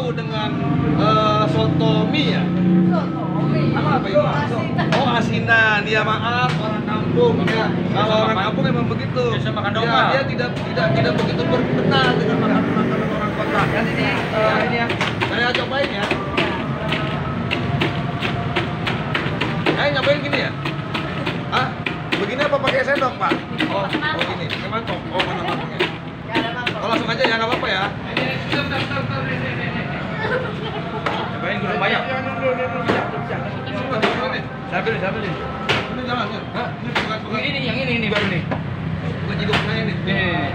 tahu dengan soto mie ya? Soto mie. Apa itu? Oh, asinan. Ya maaf, orang kampung ya. Kalau orang kampung memang begitu. Biasa makan domba. Ya, dia tidak begitu berkenan dengan makanan orang kota. Dan ini ya. Saya cobain ya. Nyobain gini ya? Ah, begini apa pakai sendok, Pak? Oh, gini. Pakai mangkok. Oh, mana mangkoknya? Oh, langsung aja ya, nggak apa-apa ya. Cobain gulung banyak. Sambil. Ini jangan ya. Hah? Ini bukan Yang ini baru nih. bukan hidung saya nih. Nih.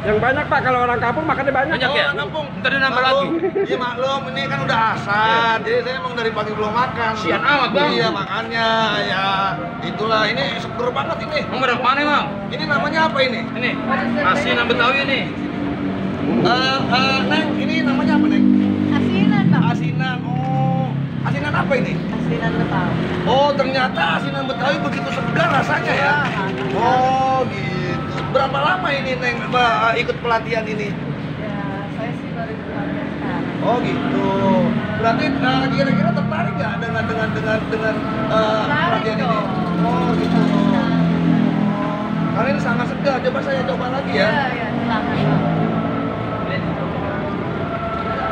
Yang banyak Pak, kalau orang kampung makannya banyak. Banyak ya? Orang kampung. Ntar dia nambah lagi. Iya maklum, ini kan udah asar. Jadi saya emang dari pagi belum makan. Sian amat, Bang. Iya, makanya ya itulah ini seger banget ini. Mau barang mana, Bang? Ini namanya apa ini? Ini. Asinan Betawi nih. Neng, ini namanya apa, Neng? Asinan, Bang. Asinan. Oh, asinan apa ini? Asinan Betawi. Oh, ternyata asinan Betawi begitu segar rasanya ya. Oh, gitu. Berapa lama ini Neng ikut pelatihan ini? Ya, saya sih baru keluarga sekarang. Oh, gitu. Berarti kira-kira tertarik nggak dengan pelatihan ini? Oh, gitu. Karena ini sangat segar. Coba saya coba lagi ya. Iya, silakan, Bang.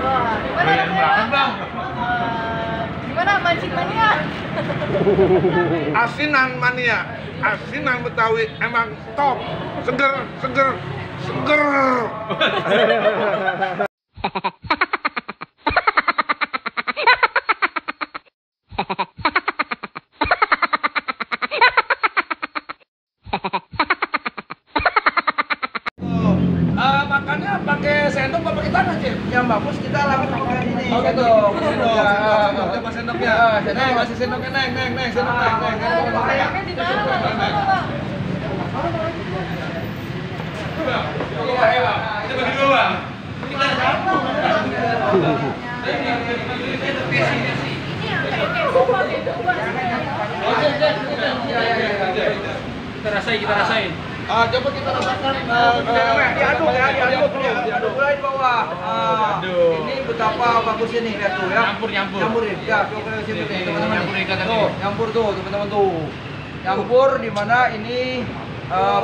Wah, gimana Keren rasanya, banget, Bang. Gimana mancing mania? Asinan mania, asinan Betawi emang top, seger. Makannya pakai sendok apa pakai tangan, Cip? Yang bagus kita langsung pakai ini. Oh gitu, sendok, coba sendoknya. Neng, kasih sendoknya, Neng, sendok, Neng. Sayangnya di mana, Bang? Kita bagi dua, Bang. Kita rasain. Coba kita rasakan. Diaduk mulai bawah. Ini betapa bagusnya nih, lihat tuh ya. Nyampurin. Ya, coba ke sini nih, teman-teman. Tuh, nyampur tuh, teman-teman tuh. Nyampur di mana ini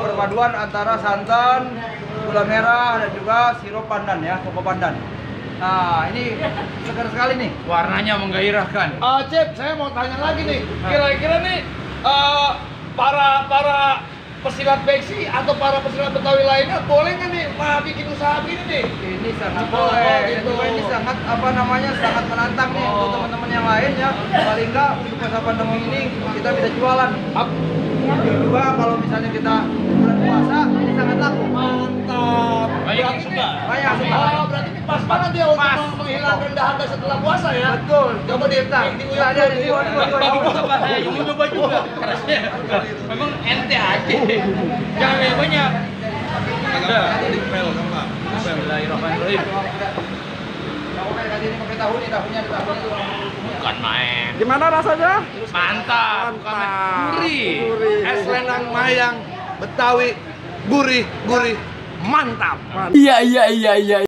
perpaduan antara santan, gula merah dan juga sirup pandan ya, koko pandan. Nah, ini segar sekali nih. Warnanya menggairahkan. Cip, saya mau tanya lagi nih. Kira-kira nih para pesilat Beksi atau para pesilat Betawi lainnya boleh nggak nih bikin usaha begini nih? Ini sangat boleh. Dan gitu. juga ini sangat sangat menantang nih untuk teman-teman yang lain ya. Paling nggak untuk masa pandemi ini kita bisa jualan. Juga kalau misalnya kita bulan puasa ini sangat laku. Mantap. Banyak yang suka. Banyak suka. Berarti ini pas banget ya untuk menghilangkan dahaga setelah puasa ya. Betul. Coba dihitung. Ada di sini. Saya mau coba juga. Rasanya memang ente aja. Jangan banyak. Bismillahirrahmanirrahim. Kalau kayak tadi ini pakai tahu nih, tahunya di tahu itu. Bukan main. Gimana rasanya? Mantap. Gurih. Es lendang mayang Betawi gurih, mantap. Iya.